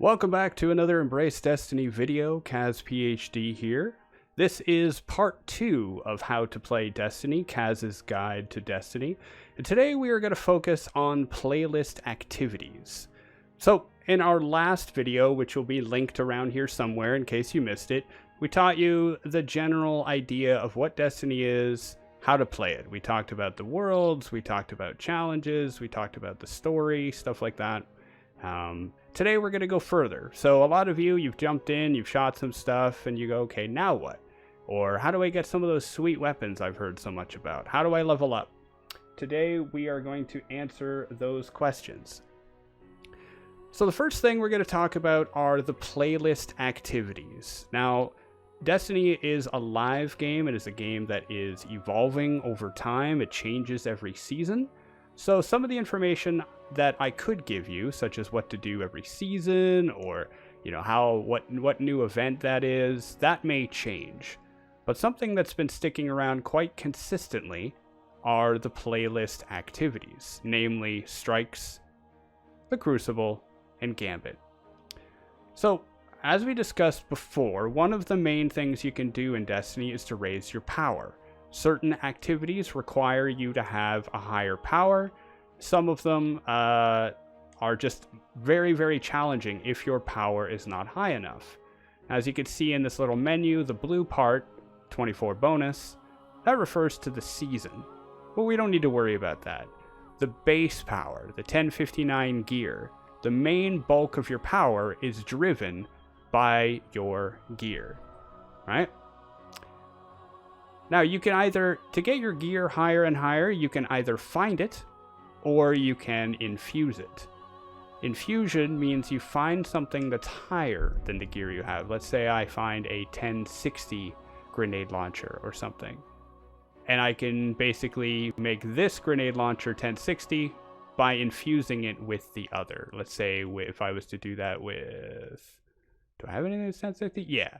Welcome back to another Embrace Destiny video. KAZ PhD here. This is part 2 of how to play Destiny, KAZ's Guide to Destiny. And today we are going to focus on playlist activities. So in our last video, which will be linked around here somewhere in case you missed it, we taught you the general idea of what Destiny is, how to play it. We talked about the worlds, we talked about challenges, we talked about the story, stuff like that. Today we're going to go further. So a lot of you've jumped in, you've shot some stuff, and you go, okay, now what? Or how do I get some of those sweet weapons I've heard so much about? How do I level up? Today we are going to answer those questions. So the first thing we're going to talk about are the playlist activities. Now, Destiny is a live game. It is a game that is evolving over time. It changes every season. So some of the information that I could give you, such as what to do every season, or what new event that is, that may change. But something that's been sticking around quite consistently are the playlist activities, namely Strikes, the Crucible, and Gambit. So, as we discussed before, one of the main things you can do in Destiny is to raise your power. Certain activities require you to have a higher power. Some of them are just very, very challenging if your power is not high enough. As you can see in this little menu, the blue part, 24 bonus, that refers to the season. But we don't need to worry about that. The base power, the 1059 gear, the main bulk of your power is driven by your gear, right? Now, you can either, to get your gear higher and higher, you can either find it, or you can infuse it. Infusion means you find something that's higher than the gear you have. Let's say I find a 1060 grenade launcher or something. And I can basically make this grenade launcher 1060 by infusing it with the other. Let's say if I was to do that with... Do I have anything that's 1060? Yeah.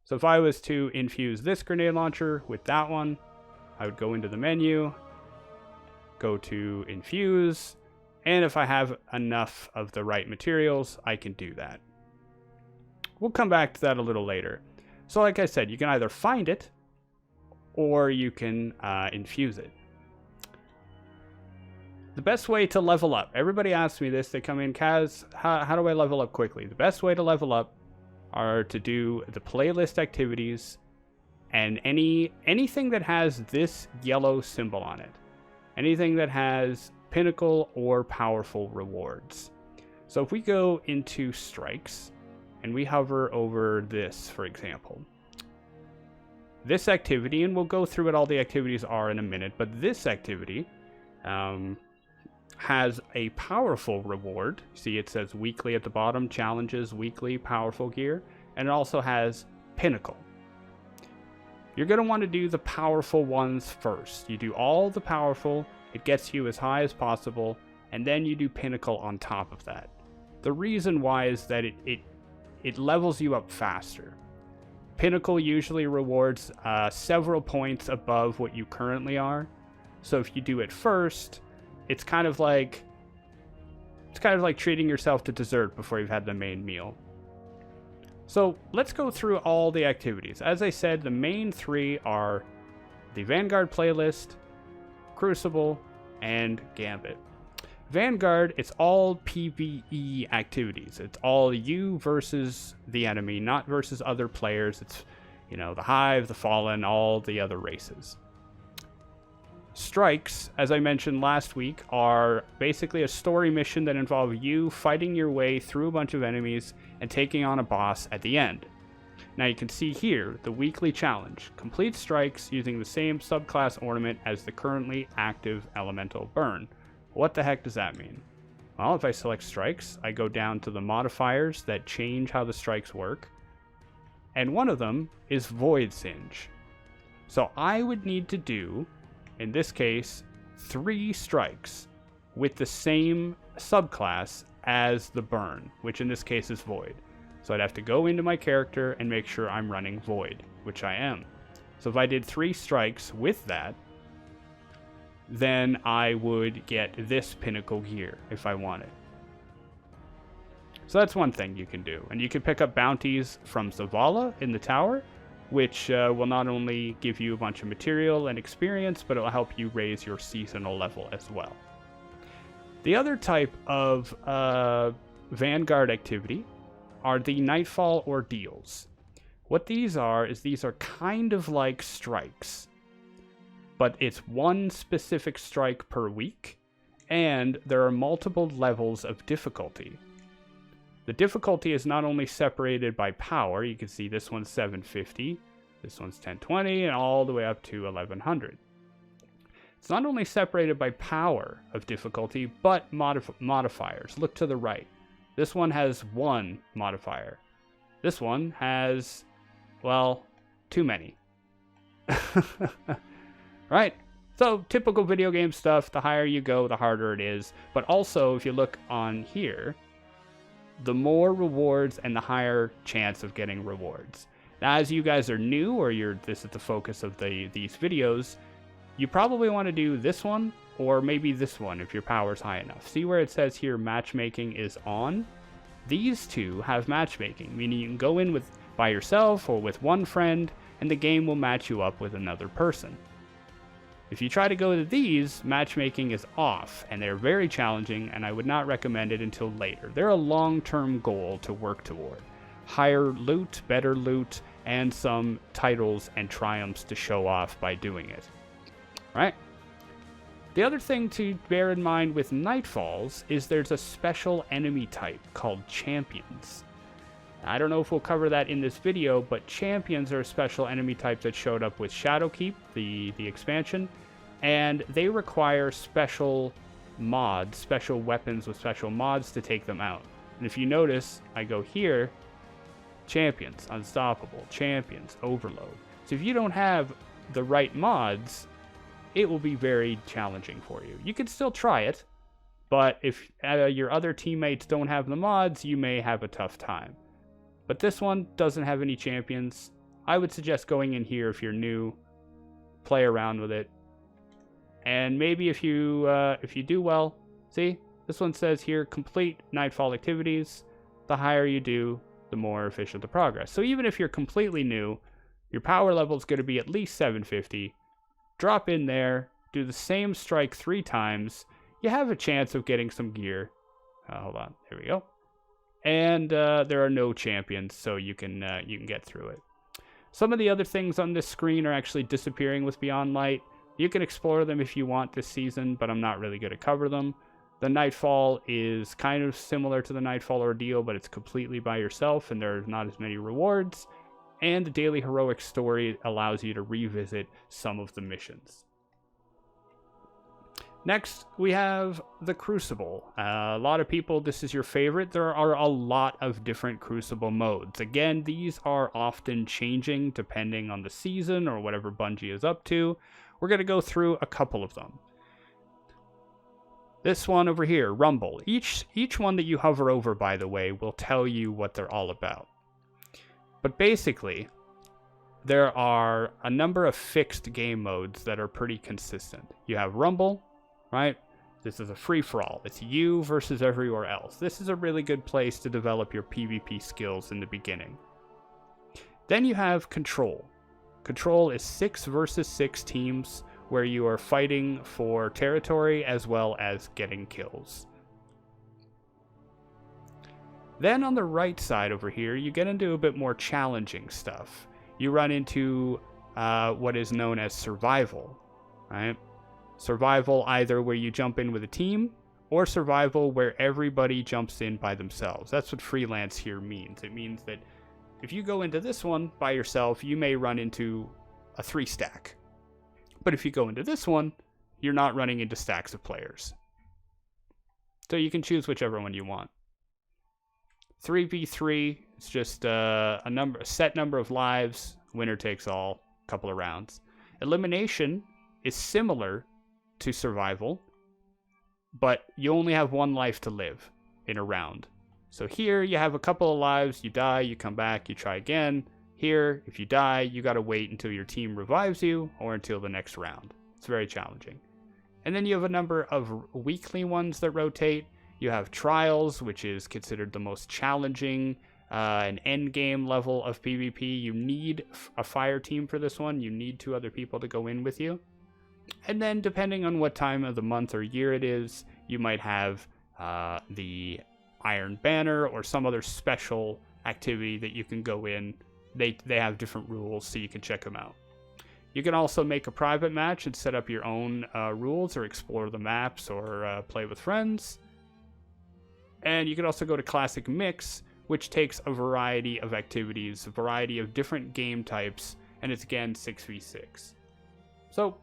So if I was to infuse this grenade launcher with that one, I would go into the menu, go to infuse, and if I have enough of the right materials, I can do that. We'll come back to that a little later. So like I said, you can either find it, or you can infuse it. The best way to level up, everybody asks me this, they come in, KAZ, how do I level up quickly? The best way to level up are to do the playlist activities and anything that has this yellow symbol on it. Anything that has pinnacle or powerful rewards. So if we go into Strikes and we hover over this, for example, this activity, and we'll go through what all the activities are in a minute, but this activity has a powerful reward. See, it says weekly at the bottom, challenges, weekly, powerful gear, and it also has pinnacle. You're going to want to do the powerful ones first. You do all the powerful, it gets you as high as possible, and then you do pinnacle on top of that. The reason why is that it levels you up faster. Pinnacle usually rewards several points above what you currently are. So if you do it first, it's kind of like treating yourself to dessert before you've had the main meal. So let's go through all the activities. As I said, the main three are the Vanguard playlist, Crucible, and Gambit. Vanguard, it's all PvE activities. It's all you versus the enemy, not versus other players. It's, the Hive, the Fallen, all the other races. Strikes, as I mentioned last week, are basically a story mission that involve you fighting your way through a bunch of enemies and taking on a boss at the end. Now you can see here the weekly challenge. Complete Strikes using the same subclass ornament as the currently active elemental burn. What the heck does that mean? Well, if I select Strikes, I go down to the modifiers that change how the strikes work. And one of them is Void Singe. So I would need to do, in this case, 3 strikes with the same subclass as the burn, which in this case is Void. So I'd have to go into my character and make sure I'm running Void, which I am. So if I did 3 strikes with that, then I would get this pinnacle gear if I wanted. So that's one thing you can do. And you can pick up bounties from Zavala in the tower, which will not only give you a bunch of material and experience, but it will help you raise your seasonal level as well. The other type of Vanguard activity are the Nightfall Ordeals. What these are is these are kind of like strikes, but it's one specific strike per week, and there are multiple levels of difficulty. The difficulty is not only separated by power. You can see this one's 750, this one's 1020, and all the way up to 1100. It's not only separated by power of difficulty, but modifiers. Look to the right. This one has 1 modifier. This one has, well, too many. Right? So, typical video game stuff. The higher you go, the harder it is. But also, if you look on here, the more rewards and the higher chance of getting rewards. Now, as you guys are new, or this is the focus of these videos, you probably want to do this one, or maybe this one if your power's high enough. See where it says here matchmaking is on? These two have matchmaking, meaning you can go in by yourself or with one friend, and the game will match you up with another person. If you try to go to these, matchmaking is off, and they're very challenging, and I would not recommend it until later. They're a long-term goal to work toward. Higher loot, better loot, and some titles and triumphs to show off by doing it. Right? The other thing to bear in mind with Nightfalls is there's a special enemy type called Champions. I don't know if we'll cover that in this video, but Champions are a special enemy type that showed up with Shadowkeep, the expansion, and they require special mods, special weapons with special mods to take them out. And if you notice, I go here, Champions, Unstoppable, Champions, Overload. So if you don't have the right mods, it will be very challenging for you. You can still try it, but if your other teammates don't have the mods, you may have a tough time. But this one doesn't have any champions. I would suggest going in here if you're new, play around with it, and maybe if you do well, see, this one says here, complete Nightfall activities. The higher you do, the more efficient the progress. So even if you're completely new, your power level is going to be at least 750. Drop in there, do the same strike 3 times. You have a chance of getting some gear. Hold on, there we go. And there are no champions, so you can get through it. Some of the other things on this screen are actually disappearing with Beyond Light. You can explore them if you want this season, but I'm not really going to cover them. The Nightfall is kind of similar to the Nightfall Ordeal, but it's completely by yourself, and there's not as many rewards. And the Daily Heroic Story allows you to revisit some of the missions. Next, we have the Crucible. A lot of people, this is your favorite. There are a lot of different Crucible modes. Again, these are often changing depending on the season or whatever Bungie is up to. We're going to go through a couple of them. This one over here, Rumble. Each one that you hover over, by the way, will tell you what they're all about. But basically, there are a number of fixed game modes that are pretty consistent. You have Rumble, right? This is a free-for-all. It's you versus everywhere else. This is a really good place to develop your PvP skills in the beginning. Then you have Control. Control is 6 versus 6 teams where you are fighting for territory as well as getting kills. Then on the right side over here, you get into a bit more challenging stuff. You run into what is known as survival, right? Survival either where you jump in with a team, or survival where everybody jumps in by themselves. That's what freelance here means. It means that if you go into this one by yourself, you may run into a 3-stack. But if you go into this one, you're not running into stacks of players. So you can choose whichever one you want. 3v3, it's just a set number of lives, winner takes all, couple of rounds. Elimination is similar to survival, but you only have 1 life to live in a round. So here you have a couple of lives, you die, you come back, you try again. Here, if you die, you gotta wait until your team revives you or until the next round. It's very challenging. And then you have a number of weekly ones that rotate. You have Trials, which is considered the most challenging an end game level of PvP. You need a fire team for this one. You need 2 other people to go in with you. And then depending on what time of the month or year it is, you might have the Iron Banner or some other special activity that you can go in. They have different rules, so you can check them out. You can also make a private match and set up your own rules, or explore the maps, or play with friends. And you can also go to Classic Mix, which takes a variety of activities, a variety of different game types, and it's again 6v6. So,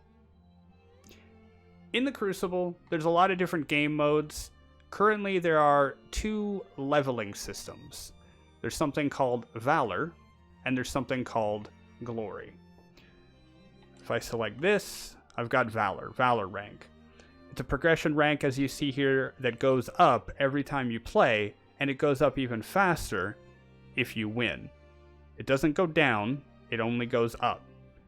in the Crucible, there's a lot of different game modes. Currently, there are 2 leveling systems. There's something called Valor, and there's something called Glory. If I select this, I've got Valor rank. It's a progression rank, as you see here, that goes up every time you play, and it goes up even faster if you win. It doesn't go down, it only goes up.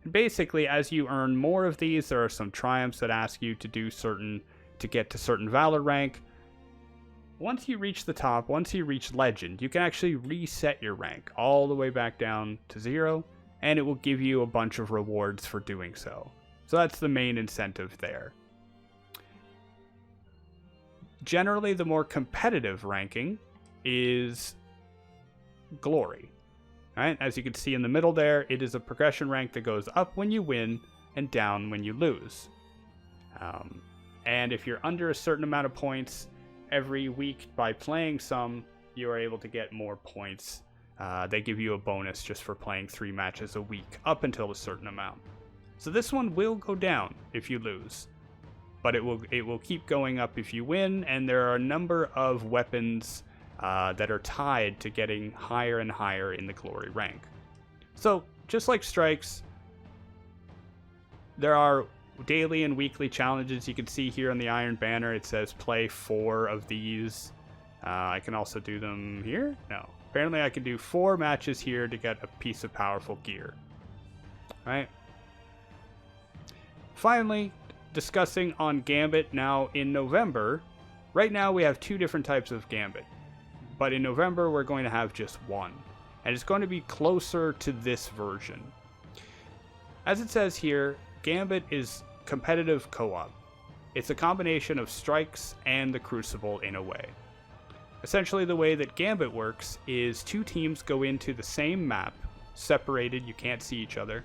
And basically, as you earn more of these, there are some triumphs that ask you to get to certain Valor rank. Once you reach the top, once you reach Legend, you can actually reset your rank all the way back down to 0, and it will give you a bunch of rewards for doing so. So that's the main incentive there. Generally, the more competitive ranking is Glory. Right? As you can see in the middle there, it is a progression rank that goes up when you win and down when you lose. And if you're under a certain amount of points, every week by playing some, you are able to get more points. They give you a bonus just for playing 3 matches a week, up until a certain amount. So this one will go down if you lose, but it will keep going up if you win, and there are a number of weapons that are tied to getting higher and higher in the Glory rank. So, just like Strikes, there are daily and weekly challenges. You can see here on the Iron Banner, it says play 4 of these. I can also do them here? No. Apparently I can do 4 matches here to get a piece of powerful gear. Right? Finally, discussing on Gambit now in November. Right now we have 2 different types of Gambit. But in November, we're going to have just 1. And it's going to be closer to this version. As it says here, Gambit is competitive co-op. It's a combination of Strikes and the Crucible in a way. Essentially, the way that Gambit works is 2 teams go into the same map, separated, you can't see each other.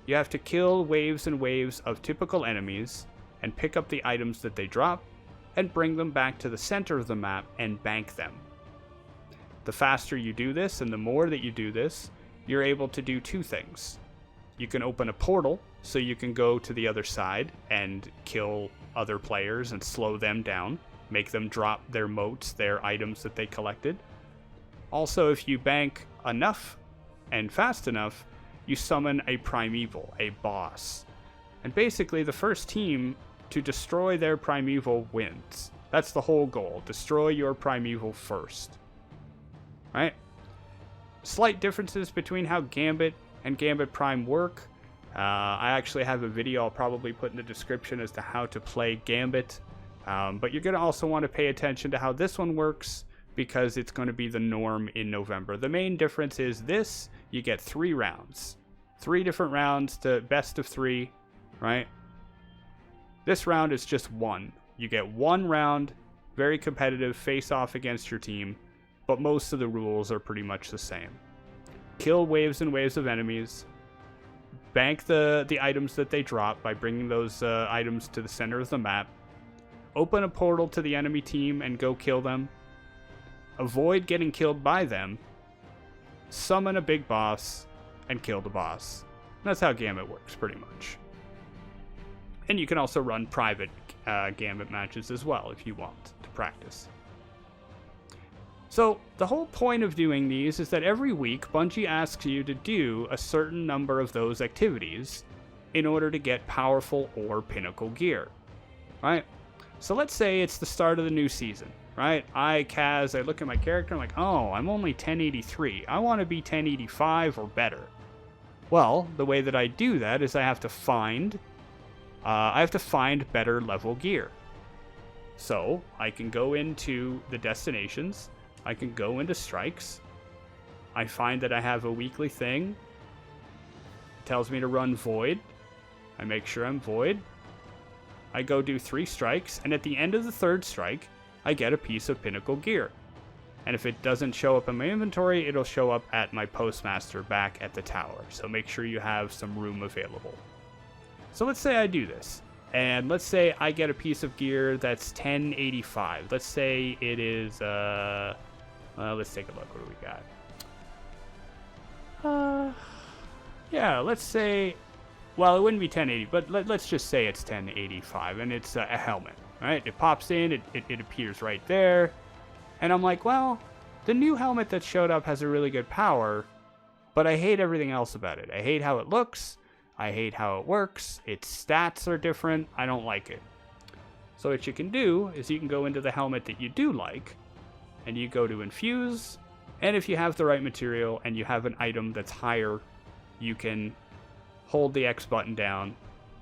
You have to kill waves and waves of typical enemies, and pick up the items that they drop, and bring them back to the center of the map and bank them. The faster you do this, and the more that you do this, you're able to do 2 things. You can open a portal, so you can go to the other side and kill other players and slow them down, make them drop their motes, their items that they collected. Also, if you bank enough and fast enough, you summon a primeval, a boss. And basically, the first team to destroy their primeval wins. That's the whole goal. Destroy your primeval first. Right? Slight differences between how Gambit and Gambit Prime work. I actually have a video I'll probably put in the description as to how to play Gambit. But you're going to also want to pay attention to how this one works, because it's going to be the norm in November. The main difference is this: you get 3 rounds. 3 different rounds to best of 3, right? This round is just 1. You get 1 round, very competitive, face off against your team, but most of the rules are pretty much the same. Kill waves and waves of enemies, bank the items that they drop by bringing those items to the center of the map, open a portal to the enemy team and go kill them, avoid getting killed by them, summon a big boss, and kill the boss. And that's how Gambit works, pretty much. And you can also run private Gambit matches as well if you want to practice. So, the whole point of doing these is that every week, Bungie asks you to do a certain number of those activities in order to get powerful or pinnacle gear. Right? So let's say it's the start of the new season, right? KAZ, I look at my character, I'm like, oh, I'm only 1083. I want to be 1085 or better. Well, the way that I do that is I have to find better level gear. So I can go into the destinations, I can go into strikes, I find that I have a weekly thing, it tells me to run void, I make sure I'm void, I go do 3 strikes, and at the end of the 3rd strike, I get a piece of pinnacle gear. And if it doesn't show up in my inventory, it'll show up at my postmaster back at the tower. So make sure you have some room available. So let's say I do this, and let's say I get a piece of gear that's 1085. Let's say it is, let's take a look. What do we got? Yeah, let's say, well, it wouldn't be 1080, but let's just say it's 1085, and it's a helmet, right? It pops in, it appears right there, and I'm like, well, the new helmet that showed up has a really good power, but I hate everything else about it. I hate how it looks, I hate how it works, its stats are different, I don't like it. So what you can do is you can go into the helmet that you do like, and you go to infuse, and if you have the right material and you have an item that's higher, you can hold the X button down,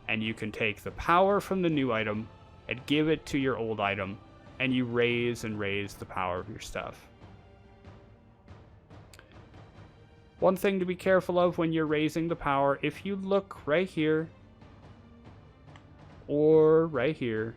and you can take the power from the new item and give it to your old item, and you raise and raise the power of your stuff. One thing to be careful of when you're raising the power, if you look right here or right here,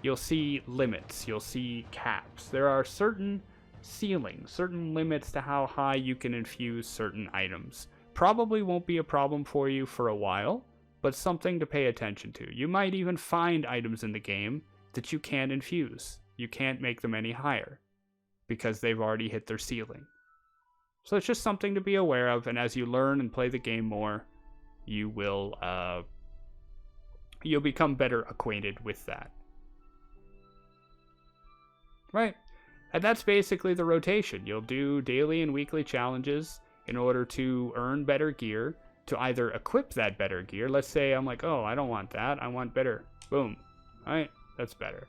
you'll see limits, you'll see caps. There are certain ceilings, certain limits to how high you can infuse certain items. Probably won't be a problem for you for a while, but something to pay attention to. You might even find items in the game that you can't infuse. You can't make them any higher because they've already hit their ceiling. So it's just something to be aware of, and as you learn and play the game more, you will you'll become better acquainted with that. Right? And that's basically the rotation. You'll do daily and weekly challenges in order to earn better gear, to either equip that better gear. Let's say I'm like, oh, I don't want that, I want better. Boom. Alright, that's better.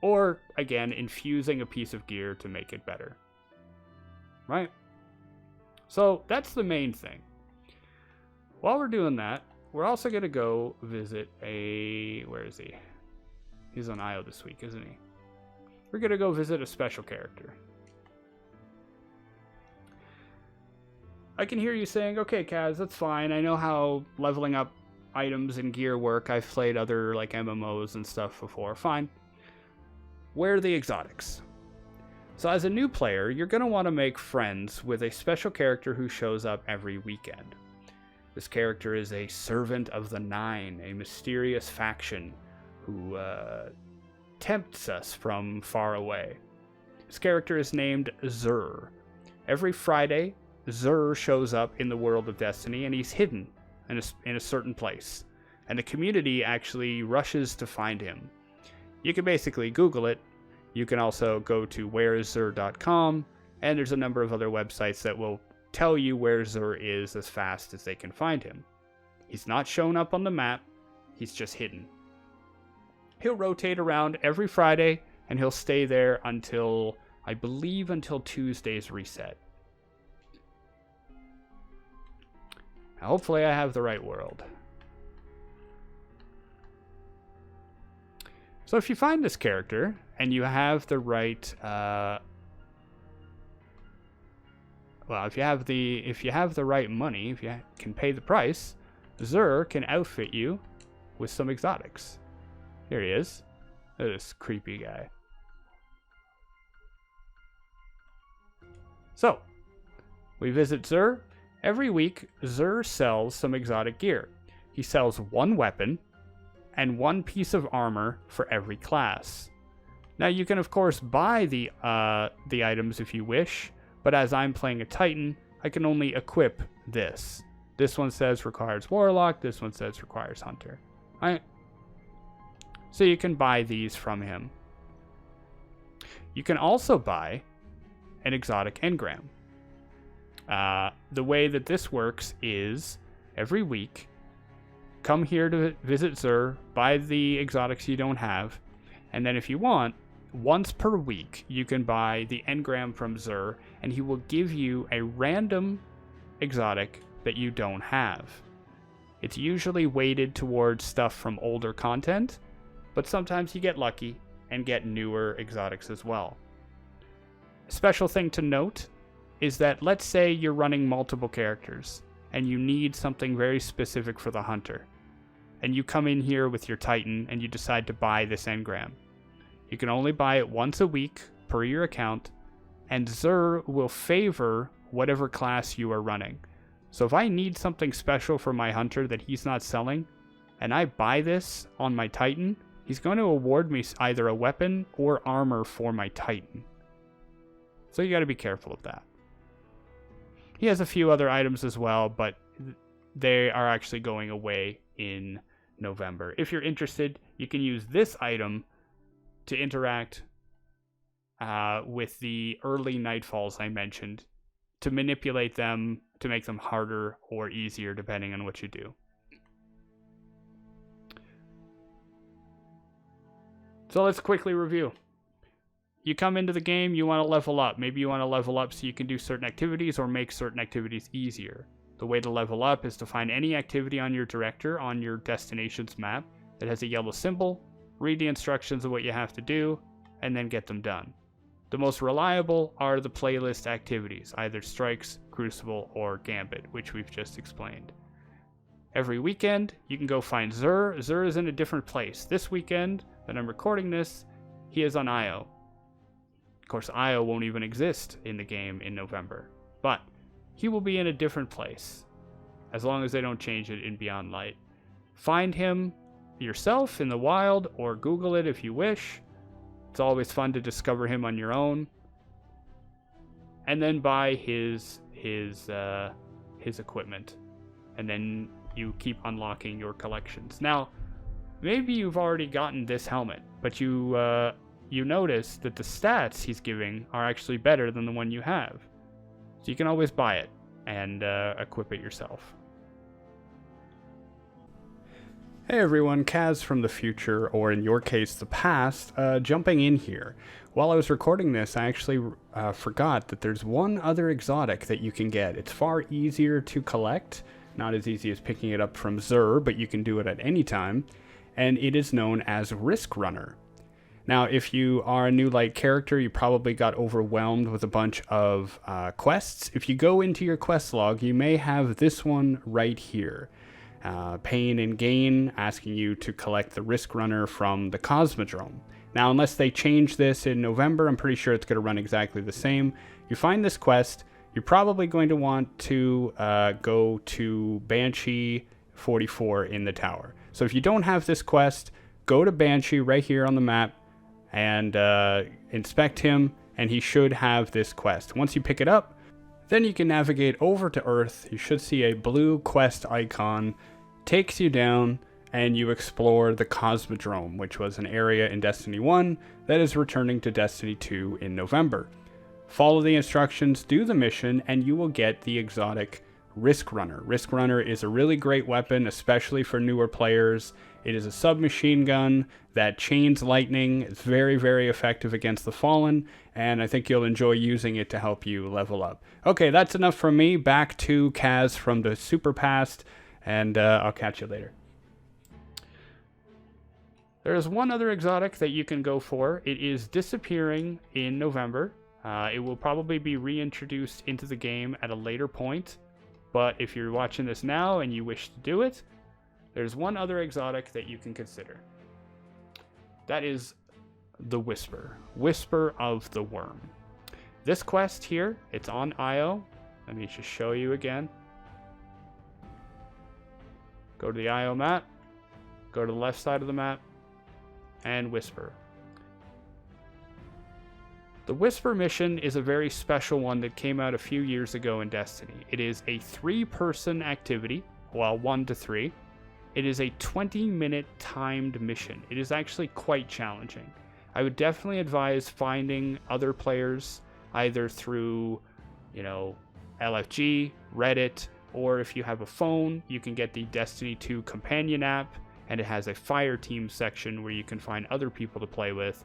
Or, again, infusing a piece of gear to make it better. Right? So, that's the main thing. While we're doing that, we're also going to go visit a... Where is he? He's on Isle this week, isn't he? We're going to go visit a special character. I can hear you saying, okay, Kaz, that's fine. I know how leveling up items and gear work. I've played other like MMOs and stuff before. Fine. Where are the exotics? So as a new player, you're going to want to make friends with a special character who shows up every weekend. This character is a servant of the Nine, a mysterious faction who tempts us from far away. This character is named Zur. Every Friday, Zur shows up in the world of Destiny, and he's hidden in a certain place. And the community actually rushes to find him. You can basically Google it. You can also go to whereisZur.com, and there's a number of other websites that will tell you where Zur is as fast as they can find him. He's not shown up on the map, he's just hidden. He'll rotate around every Friday, and he'll stay there until, I believe, until Tuesday's reset. Now, hopefully I have the right world. So if you find this character, and you have the right, well, if you have the right money, if you can pay the price, Zur can outfit you with some exotics. Here he is. Look at this creepy guy. So, we visit Zur. Every week, Zur sells some exotic gear. He sells one weapon and one piece of armor for every class. Now, you can, of course, buy the items if you wish, but as I'm playing a Titan, I can only equip this. This one says requires Warlock, this one says requires Hunter. Alright? So you can buy these from him. You can also buy an exotic engram. The way that this works is every week, come here to visit Zur, buy the exotics you don't have, and then if you want, once per week, you can buy the engram from Zur, and he will give you a random exotic that you don't have. It's usually weighted towards stuff from older content, but sometimes you get lucky and get newer exotics as well. A special thing to note is that let's say you're running multiple characters and you need something very specific for the hunter, and you come in here with your Titan and you decide to buy this engram. You can only buy it once a week per your account, and Xur will favor whatever class you are running. So if I need something special for my hunter that he's not selling, and I buy this on my Titan, he's going to award me either a weapon or armor for my Titan. So you got to be careful of that. He has a few other items as well, but they are actually going away in November. If you're interested, you can use this item to interact with the early Nightfalls I mentioned, to manipulate them, to make them harder or easier depending on what you do. So let's quickly review. You come into the game, you want to level up. Maybe you want to level up so you can do certain activities or make certain activities easier. The way to level up is to find any activity on your director on your destination's map that has a yellow symbol, read the instructions of what you have to do, and then get them done. The most reliable are the playlist activities, either Strikes, Crucible, or Gambit, which we've just explained. Every weekend, you can go find Xur. Xur is in a different place. This weekend that I'm recording this, he is on Io. Of course, Io won't even exist in the game in November, but he will be in a different place, as long as they don't change it in Beyond Light. Find him yourself in the wild, or Google it if you wish. It's always fun to discover him on your own. And then buy his equipment. And then you keep unlocking your collections. Now, maybe you've already gotten this helmet, but you notice that the stats he's giving are actually better than the one you have. So you can always buy it and equip it yourself. Hey everyone, Kaz from the future, or in your case, the past, jumping in here. While I was recording this, I actually forgot that there's one other exotic that you can get. It's far easier to collect, not as easy as picking it up from Xur, but you can do it at any time, and it is known as Riskrunner. Now, if you are a new light character, you probably got overwhelmed with a bunch of quests. If you go into your quest log, you may have this one right here. Pain and Gain, asking you to collect the Riskrunner from the Cosmodrome. Now, unless they change this in November, I'm pretty sure it's going to run exactly the same. You find this quest, you're probably going to want to go to Banshee 44 in the tower. So if you don't have this quest, go to Banshee right here on the map and inspect him, and he should have this quest. Once you pick it up, then you can navigate over to Earth. You should see a blue quest icon, takes you down, and you explore the Cosmodrome, which was an area in Destiny 1 that is returning to Destiny 2 in November. Follow the instructions, do the mission, and you will get the exotic Riskrunner. Riskrunner is a really great weapon, especially for newer players. It is a submachine gun that chains lightning. It's very, very effective against the Fallen, and I think you'll enjoy using it to help you level up. Okay, that's enough from me. Back to Kaz from the super past, and I'll catch you later. There's one other exotic that you can go for. It is disappearing in November. It will probably be reintroduced into the game at a later point, but if you're watching this now and you wish to do it, there's one other exotic that you can consider. That is the Whisper. Whisper of the Worm. This quest here, it's on Io. Let me just show you again. Go to the Io map. Go to the left side of the map. And Whisper. The Whisper mission is a very special one that came out a few years ago in Destiny. It is a 3-person activity, well, 1 to 3. It is a 20-minute timed mission. It is actually quite challenging. I would definitely advise finding other players, either through, LFG, Reddit, or if you have a phone, you can get the Destiny 2 companion app, and it has a fire team section where you can find other people to play with.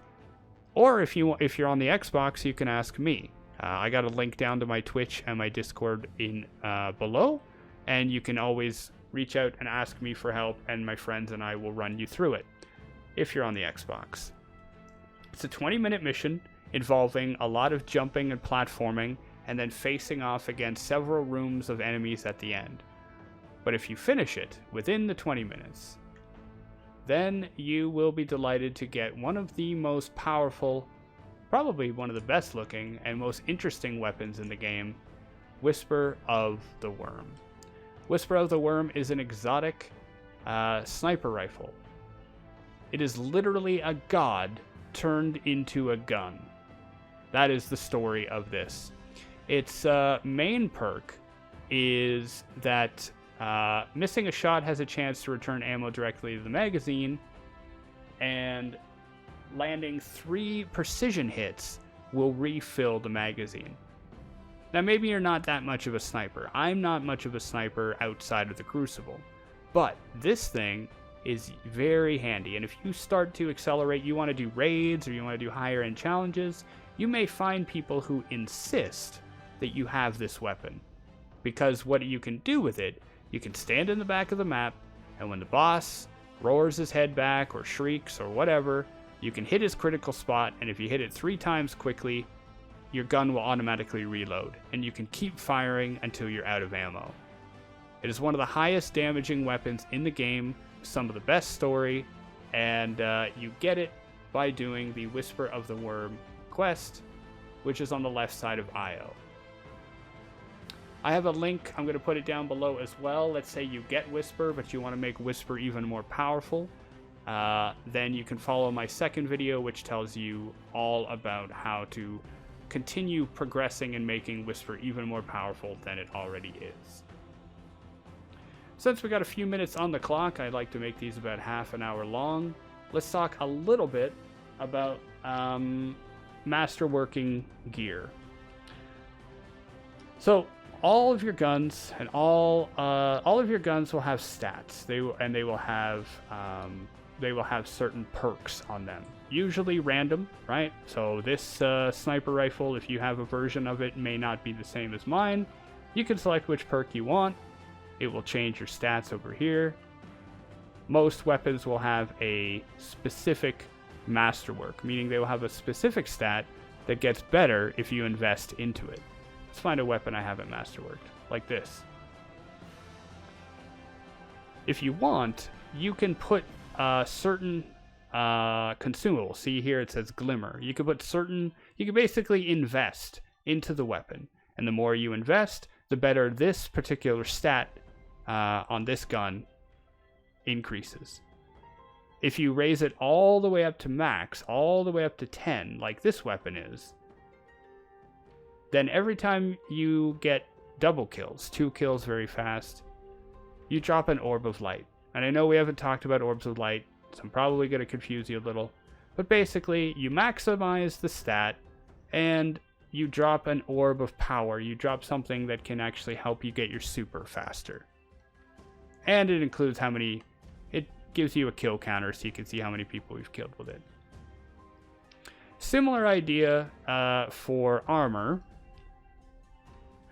Or if you're on the Xbox, you can ask me. I got a link down to my Twitch and my Discord in below, and you can always reach out and ask me for help, and my friends and I will run you through it. if you're on the Xbox. It's a 20-minute mission involving a lot of jumping and platforming, and then facing off against several rooms of enemies at the end. But if you finish it within the 20 minutes, then you will be delighted to get one of the most powerful, probably one of the best looking and most interesting weapons in the game, Whisper of the Worm. Whisper of the Worm is an exotic sniper rifle. It is literally a god turned into a gun. That is the story of this. Its main perk is that missing a shot has a chance to return ammo directly to the magazine, and landing 3 precision hits will refill the magazine. Now, maybe you're not that much of a sniper. I'm not much of a sniper outside of the Crucible, but this thing is very handy, and if you start to accelerate, you want to do raids or you want to do higher end challenges, you may find people who insist that you have this weapon, because what you can do with it, you can stand in the back of the map, and when the boss roars his head back or shrieks or whatever, you can hit his critical spot, and if you hit it 3 times quickly, your gun will automatically reload, and you can keep firing until you're out of ammo. It is one of the highest damaging weapons in the game, some of the best story, and you get it by doing the Whisper of the Worm quest, which is on the left side of IO. I have a link, I'm going to put it down below as well. Let's say you get Whisper, but you want to make Whisper even more powerful. Then you can follow my second video, which tells you all about how to continue progressing and making Whisper even more powerful than it already is. Since we got a few minutes on the clock, I'd like to make these about half an hour long. Let's talk a little bit about masterworking gear. So all of your guns and all of your guns will have stats. They will have certain perks on them. Usually random, right? So this sniper rifle, if you have a version of it, may not be the same as mine. You can select which perk you want. It will change your stats over here. Most weapons will have a specific masterwork, meaning they will have a specific stat that gets better if you invest into it. Let's find a weapon I haven't masterworked, like this. If you want, you can put certain consumables. See here it says Glimmer. You can basically invest into the weapon. And the more you invest, the better this particular stat on this gun increases. If you raise it all the way up to max, all the way up to 10, like this weapon is, then every time you get double kills, 2 kills very fast, you drop an Orb of Light. And I know we haven't talked about Orbs of Light, so I'm probably going to confuse you a little. But basically, you maximize the stat, and you drop an Orb of Power. You drop something that can actually help you get your super faster. And it includes how many... It gives you a kill counter so you can see how many people we've killed with it. Similar idea for armor,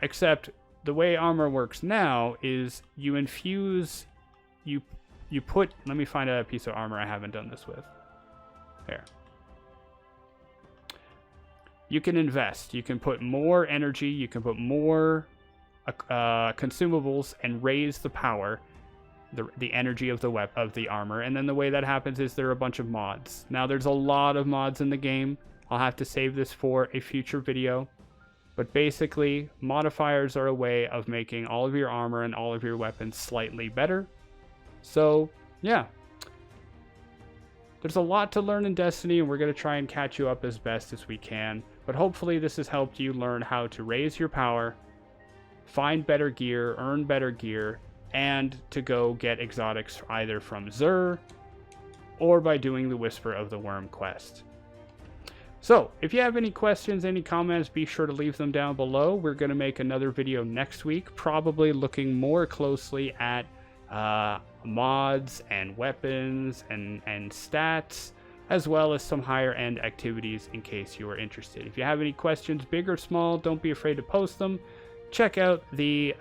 except the way armor works now is you infuse... You put... Let me find a piece of armor I haven't done this with. There. You can invest. You can put more energy. You can put more consumables and raise the power, the energy of the armor. And then the way that happens is there are a bunch of mods. Now there's a lot of mods in the game. I'll have to save this for a future video. But basically, modifiers are a way of making all of your armor and all of your weapons slightly better. So, yeah. There's a lot to learn in Destiny, and we're going to try and catch you up as best as we can. But hopefully this has helped you learn how to raise your power, find better gear, earn better gear, and to go get exotics either from Xur or by doing the Whisper of the Worm quest. So, if you have any questions, any comments, be sure to leave them down below. We're going to make another video next week, probably looking more closely at mods and weapons and stats, as well as some higher end activities in case you are interested. If you have any questions, big or small, don't be afraid to post them. Check out the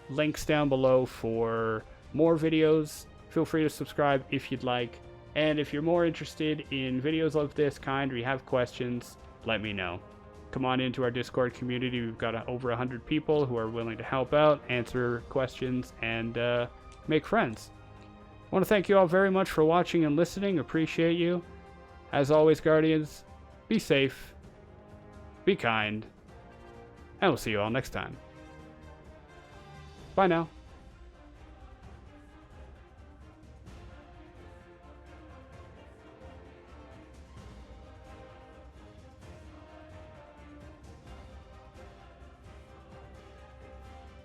links down below for more videos. Feel free to subscribe if you'd like, And if you're more interested in videos of this kind or you have questions, let me know. Come on into our Discord community. We've got over 100 people who are willing to help out, answer questions, and make friends. I want to thank you all very much for watching and listening. Appreciate you. As always, Guardians, be safe, be kind, and we'll see you all next time. Bye now.